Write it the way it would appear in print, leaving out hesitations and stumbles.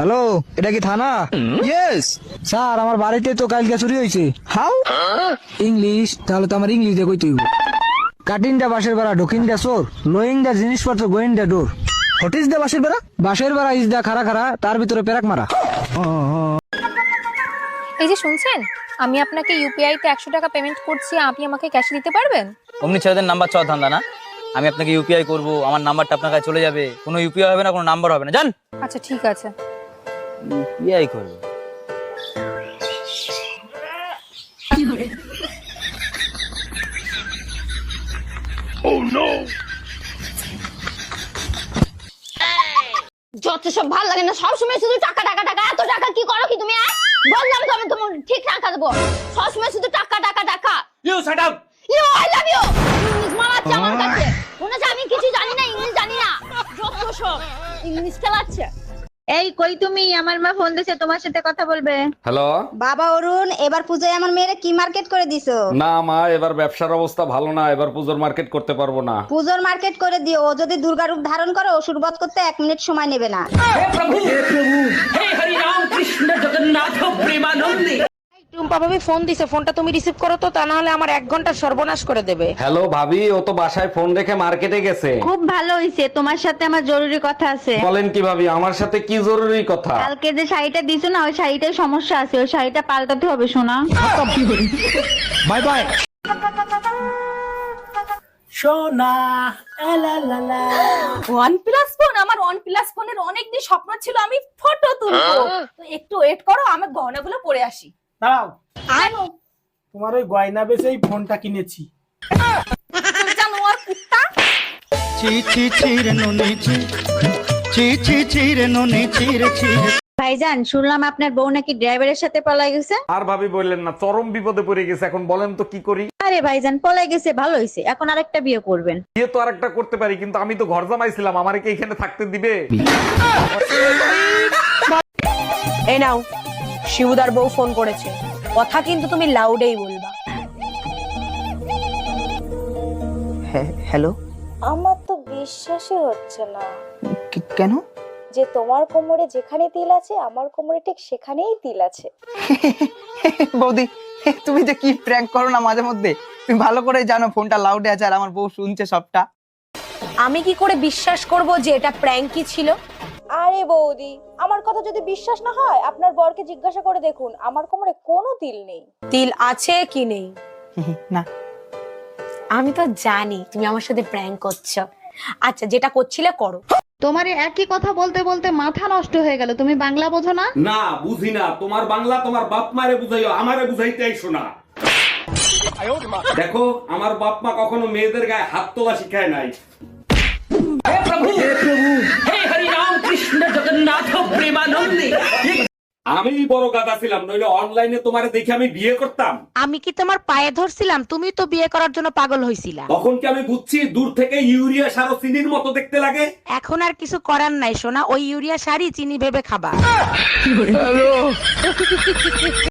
Hello, এটা কি থানা? ইয়েস। স্যার, আমার বাড়িতে তো কালকে চুরি হয়েছে। হাউ? ইংলিশ? তাহলে তো আমার ইংলিশ দিয়ে কইতে হইব। কাটিং দা বাঁশের বেড়া, ঢুকিং দা চোর, লোয়িং দা জিনিসপত্র, going the door. What is the বাসের বেড়া? বাঁশের বেড়া ইজ দা খাড়া খাড়া, তার ভিতরে পেরাক মারা। এই যে শুনছেন, আমি আপনাকে ইউপিআই তে 100 টাকা পেমেন্ট করছি, আপনি আমাকে ক্যাশে দিতে পারবেন? অমনি ছেলেদের নাম্বার চাওয়া ধান্দা না। আমি আপনাকে ইউপিআই করব, আমার নাম্বারটা আপনার কাছে চলে যাবে, কোনো ইউপিআই হবে না, কোনো নাম্বার হবে না, জান। আচ্ছা ঠিক আছে। ইউপিআই করব। যত সব ভালো লাগে না, সবসময় শুধু টাকা টাকা টাকা। এত টাকা কি করো কি তুমি? বললাম তো আমি তোমার ঠিক টাকা দেবো, সবসময় শুধু টাকা টাকা টাকা। You shut up. You I love you. English মারাচ্ছে আমার কাছে, মনে হচ্ছে আমি কিছু জানি না, ইংলিশ জানি না। যত সব ইংলিশ খেলাচ্ছে। এই কই তুমি? আমার মা ফোন দিছে, তোমার সাথে কথা বলবে। হ্যালো। বাবা অরুণ, এবার পূজায় আমার মেয়েরে কি মার্কেট করে দিছো? না মা, এবার ব্যবসার অবস্থা ভালো না, এবার পুজোর মার্কেট করতে পারবো না। পূজোর মার্কেট করে দিও, ও যদি দুর্গা রূপ ধারণ করে অসুর বধ করতে 1 মিনিট সময় নেবে না। টুম্পা ভাবি ফোন দিছে, ফোনটা তুমি রিসিভ করো তো, তা না হলে আমার 1 ঘন্টা সর্বনাশ করে দেবে। হ্যালো ভাবি, ও তো বাসায় ফোন রেখে মার্কেটে গেছে। খুব ভালো হইছে, তোমার সাথে আমার জরুরি কথা আছে। বলেন কি ভাবি, আমার সাথে কি জরুরি কথা? কালকে যে শাড়িটা দিছো না, ওই শাড়িটায় সমস্যা আছে, ওই শাড়িটা পাল্টাতে হবে সোনা। Bye bye. সোনা OnePlus ফোন, আমার OnePlus ফোনের অনেকদিন স্বপ্ন ছিল আমি ফটো তুলবো। তো একটু ওয়েট করো, আমি গহনাগুলো পরে আসি। দাঁড়াও, আনো তোমার ওই গয়না বেচেই ফোনটা কিনেছি। তুমি জানো আর কুত্তা। ভাইজান, শুনলাম আপনার বউ নাকি ড্রাইভারের সাথে পলাই গেছে। আর ভাবি বললেন না, চরম বিপদে পড়ে গেছে, এখন বলেন তো কি করি? আরে ভাইজান, পলাই গেছে ভালো হইছে, এখন আরেকটা বিয়ে করবেন। বিয়ে তো আরেকটা করতে পারি, কিন্তু আমি তো ঘর জামাইছিলাম, আমারে কি এখানে থাকতে দিবে? এই নাও, শিবুদার বউ ফোন করেছে, কথা কিন্তু তুমি লাউডেই বলবা। হ্যালো। আমার তো বিশ্বাসই হচ্ছে না কেন? যে তোমার কোমরে যেখানে তিল আছে আমার কোমরে ঠিক সেখানেই তিল আছে। বৌদি, তুমি যে কি প্র্যাঙ্ক করো না মাঝে মধ্যে, তুমি ভালো করে জানো ফোনটা লাউডে আছে আর আমার বউ শুনছে সবটা। আমি কি করে বিশ্বাস করব যে এটা প্র্যাঙ্কই ছিল? আরে বৌদি, আমার কথা যদি বিশ্বাস না হয় আপনার বরকে জিজ্ঞাসা করে দেখুন, আমার কোমরে কোনো তিল নেই। তিল আছে কি নেই না, আমি তো জানি তুমি আমার সাথে প্র্যাঙ্ক করছো। আচ্ছা, যেটা করছিলে করো। তোমার একই কথা বলতে বলতে মাথা নষ্ট হয়ে গেল, তুমি বাংলা বোঝো না? না বুঝি না, তোমার বাংলা তোমার বাপ মারে বুঝাইও, আমারে বুঝাইতে আইসো না। দেখো, আমার বাপ মা কখনো মেয়েদের গায়ে হাত তোলা শিখায় নাই। আমি বড় গাদা ছিলাম, নইলে অনলাইনে তোমারে দেখে আমি বিয়ে করতাম। আমি কি তোমার পায়ে ধরছিলাম? তুমি তো বিয়ে করার জন্য পাগল হইছিলা। তখন কি আমি বুঝছি দূর থেকে ইউরিয়া সার ও চিনির মতো দেখতে লাগে? এখন আর কিছু করার নাই সোনা, ওই ইউরিয়া শাড়ি চিনি ভেবে খাবা।